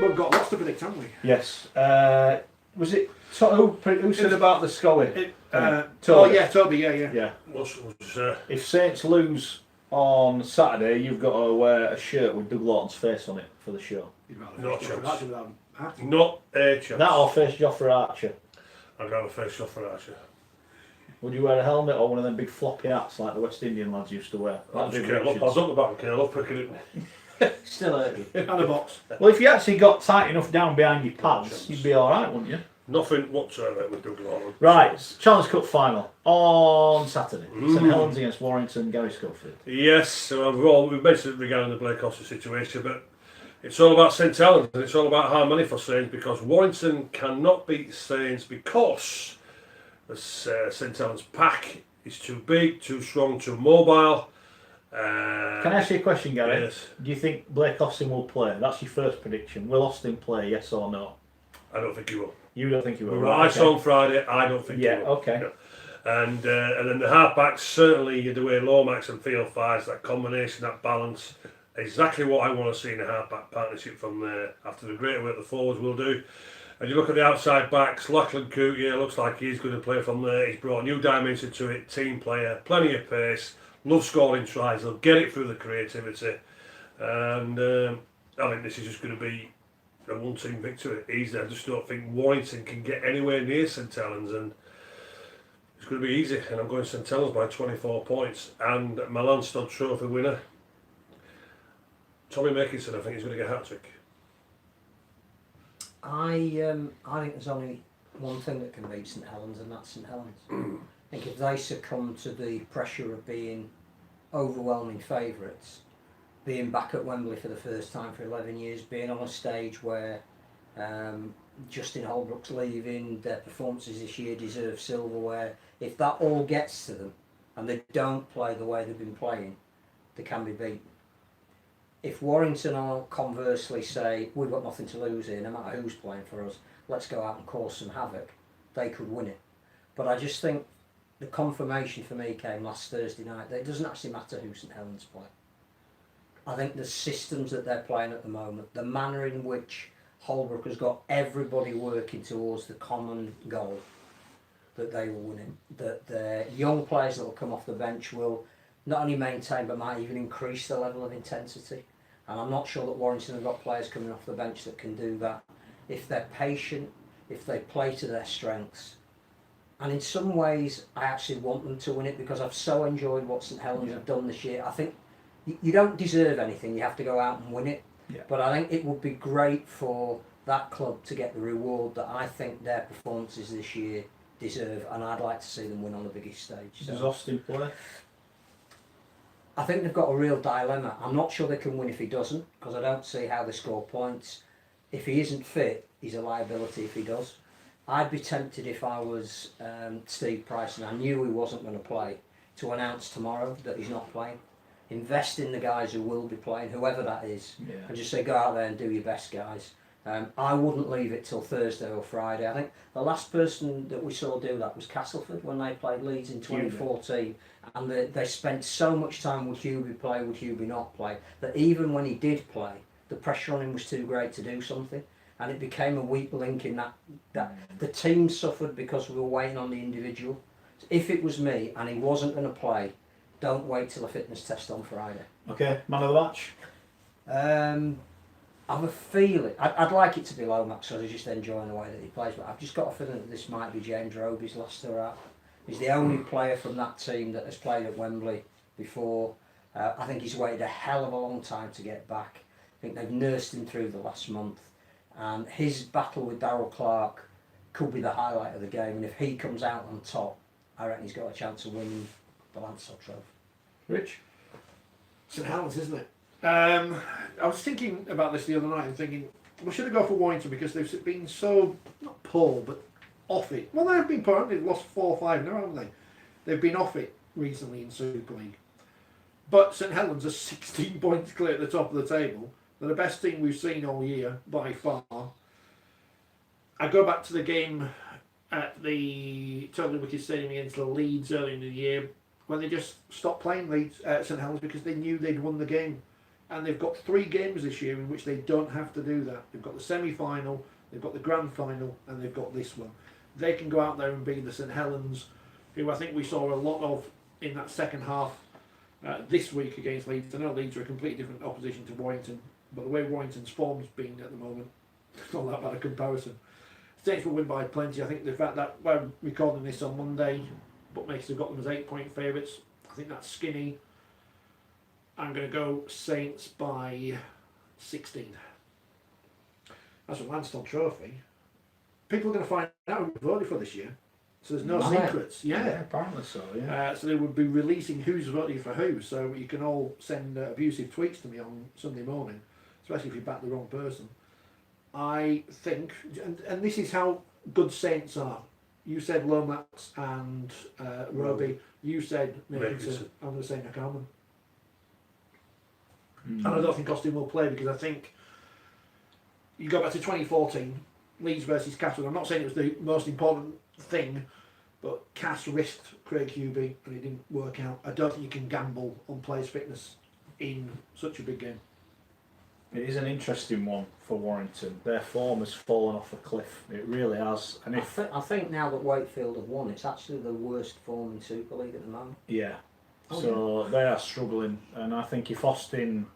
We've got lots to predict, haven't we? Yes. Was it who said about the sculling? Toby, yeah. Yeah. If Saints lose on Saturday, you've got to wear a shirt with Doug Lawton's face on it for the show. Not a chance. Not a chance. That or face Joffrey Archer. I'd rather face Joffrey Archer. Would you wear a helmet or one of them big floppy hats like the West Indian lads used to wear? I'll just curl up. I was up the back and curl up, picking it. Still hurt you. And a box. Well, if you actually got tight enough down behind your pads, you'd be alright, wouldn't you? Nothing whatsoever with Doug Lawton. Right, Challenge Cup final on Saturday. St Helens against Warrington, Gary Schofield. Yes, so we've mentioned regarding the Blake Austin situation, but it's all about St Helens and it's all about high money for Saints because Warrington cannot beat Saints because the St Helens pack is too big, too strong, too mobile. Can I ask you a question, Gary? Yes. Do you think Blake Austin will play? That's your first prediction. Will Austin play, yes or no? I don't think he will. You don't think he will? Right, I saw on Friday, I don't think he will. Yeah, okay. No. And then the halfbacks, certainly the way Lomax and Theo fires, that combination, that balance, exactly what I want to see in a halfback partnership from there after the great work the forwards will do. And you look at the outside backs, Lachlan Coote, looks like he's going to play from there. He's brought a new dimension to it, team player, plenty of pace, love scoring tries, he'll get it through the creativity. And I think this is just going to be a one-team victory easy. I just don't think Warrington can get anywhere near St Helens, and it's going to be easy. And I'm going St Helens by 24 points. And my Lance-Stud Trophy winner, Tommy Makinson, I think he's going to get a hat-trick. I think there's only one thing that can beat St Helens, and that's St Helens. I think if they succumb to the pressure of being overwhelming favourites, being back at Wembley for the first time for 11 years, being on a stage where Justin Holbrook's leaving, their performances this year deserve silverware. If that all gets to them and they don't play the way they've been playing, they can be beaten. If Warrington are conversely say, we've got nothing to lose here, no matter who's playing for us, let's go out and cause some havoc, they could win it. But I just think the confirmation for me came last Thursday night that it doesn't actually matter who St Helens play. I think the systems that they're playing at the moment, the manner in which Holbrook has got everybody working towards the common goal, that they will win it. That the young players that will come off the bench will not only maintain but might even increase the level of intensity. And I'm not sure that Warrington have got players coming off the bench that can do that. If they're patient, if they play to their strengths. And in some ways, I actually want them to win it because I've so enjoyed what St Helens have done this year. I think you don't deserve anything, you have to go out and win it. Yeah. But I think it would be great for that club to get the reward that I think their performances this year deserve, and I'd like to see them win on the biggest stage. Does Austin play? I think they've got a real dilemma. I'm not sure they can win if he doesn't, because I don't see how they score points. If he isn't fit, he's a liability if he does. I'd be tempted if I was Steve Price and I knew he wasn't going to play, to announce tomorrow that he's not playing. Invest in the guys who will be playing, whoever that is, and just say go out there and do your best, guys. I wouldn't leave it till Thursday or Friday. I think the last person that we saw do that was Castleford when they played Leeds in 2014, and they spent so much time would Hubie play, would Hubie not play, that even when he did play, the pressure on him was too great to do something, and it became a weak link in that the team suffered because we were waiting on the individual. So if it was me and he wasn't going to play, don't wait till a fitness test on Friday. Okay, man of the match? I have a feeling, I'd like it to be Lomax, so I was just enjoying the way that he plays, but I've just got a feeling that this might be James Roby's last hurrah. He's the only player from that team that has played at Wembley before. I think he's waited a hell of a long time to get back. I think they've nursed him through the last month, and his battle with Darryl Clark could be the highlight of the game, and if he comes out on top, I reckon he's got a chance of winning the Lance-Stud Trophy. Rich? St Helens, isn't it? I was thinking about this the other night and thinking, we should have gone for Warrington because they've been so, not poor, but off it. Well, they have been poor, haven't they? They've lost 4 or 5 now, haven't they? They've been off it recently in Super League. But St Helens are 16 points clear at the top of the table. They're the best team we've seen all year, by far. I go back to the game at the Totally Wicked Stadium against the Leeds earlier in the year, when they just stopped playing Leeds St Helens because they knew they'd won the game. and they've got 3 games this year in which they don't have to do that. They've got the semi-final, they've got the grand final, and they've got this one. They can go out there and beat the St Helens, who I think we saw a lot of in that second half this week against Leeds. I know Leeds are a completely different opposition to Warrington, but the way Warrington's form's been at the moment, it's not that bad a comparison. Saints will win by plenty. I think the fact that we're recording this on Monday, bookmakers have got them as 8-point favourites. I think that's skinny. I'm going to go Saints by 16. That's a Lansdowne Trophy. People are going to find out who voted for this year. So there's no secrets. Yeah, apparently so, yeah. So they would be releasing who's voting for who. So you can all send abusive tweets to me on Sunday morning, especially if you back the wrong person. I think, and this is how good Saints are. You said Lomax and Rugby. You said Makinson. I'm going to say Nakarman. And I don't think Austin will play because I think you go back to 2014, Leeds versus Cass. I'm not saying it was the most important thing, but Cass risked Craig Hubie and it didn't work out. I don't think you can gamble on players' fitness in such a big game. It is an interesting one for Warrington. Their form has fallen off a cliff. It really has. And I think now that Wakefield have won, it's actually the worst form in Super League at the moment. Yeah. So they are struggling, and I think if Austin,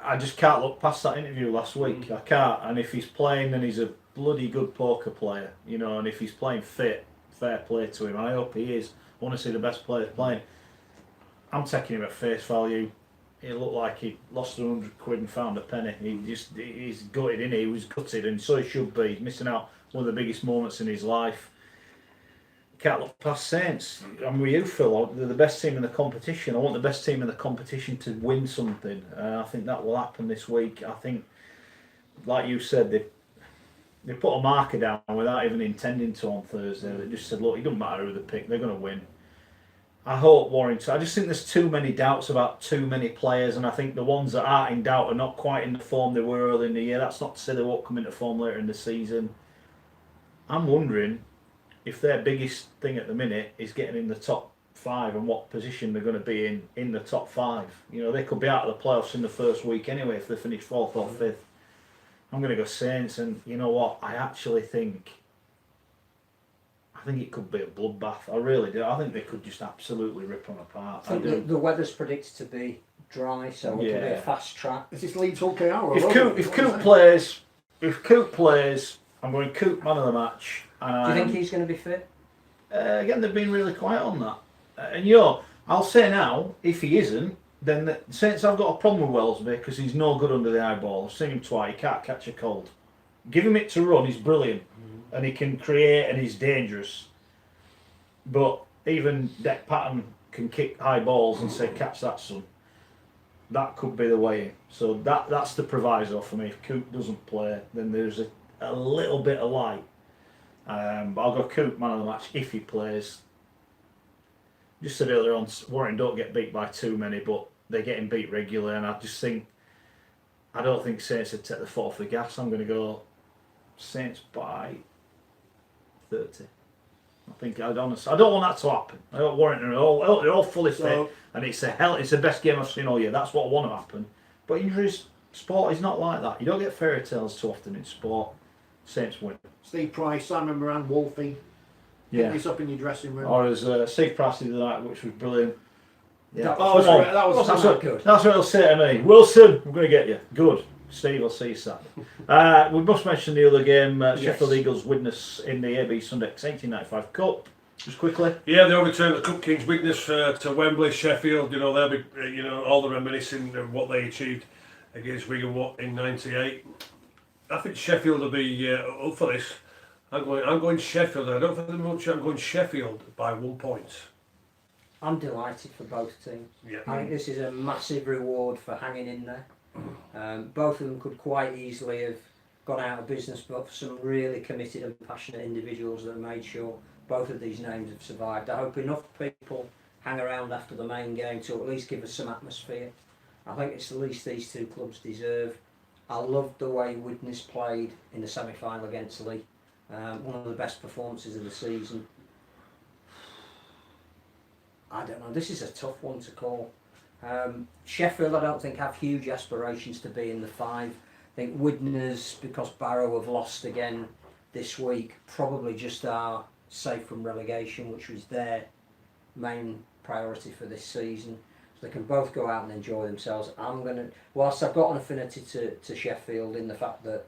I just can't look past that interview last week. I can't. And if he's playing, then he's a bloody good poker player, you know. And if he's playing fit, fair play to him. I hope he is. I want to see the best players playing. I'm taking him at face value. He looked like he lost £100 and found a penny. He's gutted, innit? He was gutted, and so he should be. He's missing out one of the biggest moments in his life. Can't look past Saints. I'm with you, Phil. They're the best team in the competition. I want the best team in the competition to win something. I think that will happen this week. I think, like you said, they put a marker down without even intending to on Thursday. They just said, look, it doesn't matter who they pick, they're going to win. I hope Warrington. I just think there's too many doubts about too many players, and I think the ones that aren't in doubt are not quite in the form they were early in the year. That's not to say they won't come into form later in the season. I'm wondering if their biggest thing at the minute is getting in the top 5 and what position they're going to be in the top 5. You know, they could be out of the playoffs in the first week anyway if they finish 4th or 5th. I'm going to go Saints, and you know what? I actually think it could be a bloodbath. I really do. I think they could just absolutely rip them apart. I think the weather's predicted to be dry, so it'll be a fast track. Is this Leeds Hull KR? If Coop plays, I'm going Coop man of the match. Do you think he's going to be fit? Again, they've been really quiet on that. And I'll say now, if he isn't, then the Saints have got a problem with Wellesby because he's no good under the eyeball. I've seen him twice. He can't catch a cold. Give him it to run. He's brilliant, and he can create, and he's dangerous. But even Deck Patton can kick high balls and say, "Catch that, son." That could be the way. So that's the proviso for me. If Coop doesn't play, then there's a little bit of light. But I'll go Coop man of the match if he plays. Just said earlier on, Warrington don't get beat by too many, but they're getting beat regularly, and I don't think Saints would take the foot off the gas. I'm going to go Saints by 30. I don't want that to happen. I don't Warrington they're all fully fit, and it's the best game I've seen all year. That's what I want to happen. But injuries, sport is not like that. You don't get fairy tales too often in sport. Saints win. Steve Price, Simon Moran, Wolfie. Pick this up in your dressing room. Or as Steve Price did tonight, which was brilliant. Yeah. That was good. That's what he'll say to me. Wilson, I'm going to get you. Good. Steve, I'll see you Saturday. We must mention the other game, Sheffield Eagles Widnes in the AB Sundex 1895 Cup. Just quickly. Yeah, they'll return the Cup Kings Widnes to Wembley, Sheffield. You know, they'll be, all the reminiscing of what they achieved against Wigan in '98. I think Sheffield will be up for this. I'm going Sheffield. I don't think they're much. I'm going Sheffield by 1 point. I'm delighted for both teams. Yeah. I think this is a massive reward for hanging in there. Both of them could quite easily have gone out of business, but for some really committed and passionate individuals that have made sure both of these names have survived. I hope enough people hang around after the main game to at least give us some atmosphere. I think it's the least these two clubs deserve. I loved the way Widnes played in the semi-final against Lee. One of the best performances of the season. I don't know, this is a tough one to call. Sheffield, I don't think have huge aspirations to be in the 5. I think Widnes, because Barrow have lost again this week, probably just are safe from relegation, which was their main priority for this season. So they can both go out and enjoy themselves. Whilst I've got an affinity to Sheffield in the fact that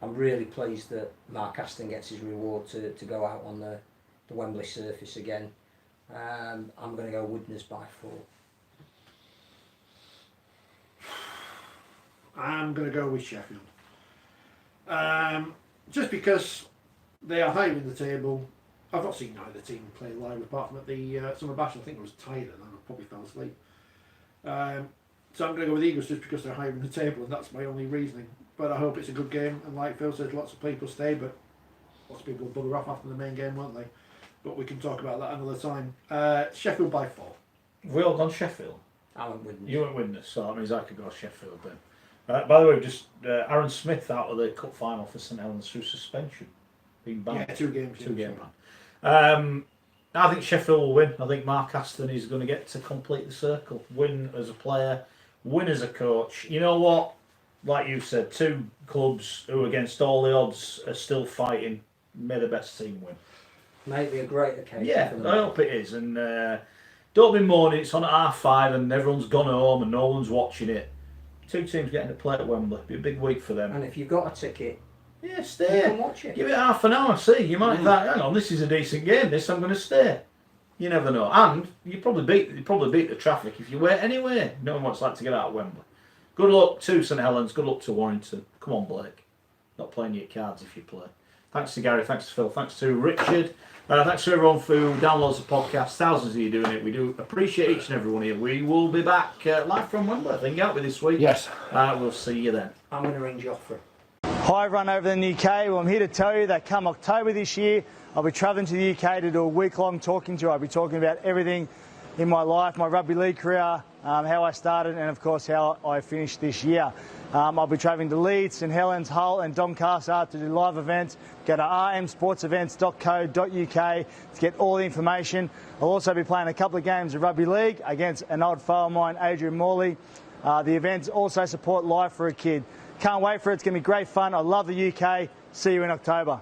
I'm really pleased that Mark Aston gets his reward to go out on the Wembley surface again, I'm going to go Widnes by 4. I'm going to go with Sheffield. Just because they are higher in the table. I've not seen either team play live apart from at the Summer Bash. I think I was tired and I probably fell asleep. So I'm going to go with Eagles just because they're higher in the table, and that's my only reasoning. But I hope it's a good game, and like Phil said, lots of people stay, but lots of people will bugger off after the main game, won't they? But we can talk about that another time. Sheffield by 4. Have we all gone Sheffield? I went Widnes. You went Widnes, so that means I could go Sheffield then. By the way, just Aaron Smith out of the cup final for St Helens through suspension. Being banned. Yeah, 2 games. 2 game ban. I think Sheffield will win. I think Mark Aston is going to get to complete the circle. Win as a player, win as a coach. You know what? Like you said, 2 clubs who against all the odds are still fighting. May the best team win. Maybe a great occasion. Yeah, for them. I hope it is. And don't be mourning, it's on at 5:30 and everyone's gone home and no one's watching it. 2 teams getting to play at Wembley. Be a big week for them. And if you've got a ticket, Yeah, you stay. can watch it. Give it half an hour, see. You might think, hang on, this is a decent game, this, I'm going to stay. You never know. And you probably beat the traffic if you wait anyway. No one wants like to get out of Wembley. Good luck to St Helens, good luck to Warrington. Come on, Blake. Not playing your cards if you play. Thanks to Gary, thanks to Phil, thanks to Richard. Thanks to everyone who downloads the podcast. Thousands of you doing it. We do appreciate each and every one here. We will be back live from Wembley, I think, aren't we, this week? Yes. We'll see you then. I'm going to ring Joffrey. Hi everyone over in the UK. Well, I'm here to tell you that come October this year, I'll be travelling to the UK to do a week-long talking tour. I'll be talking about everything in my life, my rugby league career, how I started, and of course how I finished this year. I'll be travelling to Leeds, St Helens, Hull and Doncaster to do live events. Go to rmsportsevents.co.uk to get all the information. I'll also be playing a couple of games of rugby league against an old foe of mine, Adrian Morley. The events also support Life for a Kid. Can't wait for it. It's going to be great fun. I love the UK. See you in October.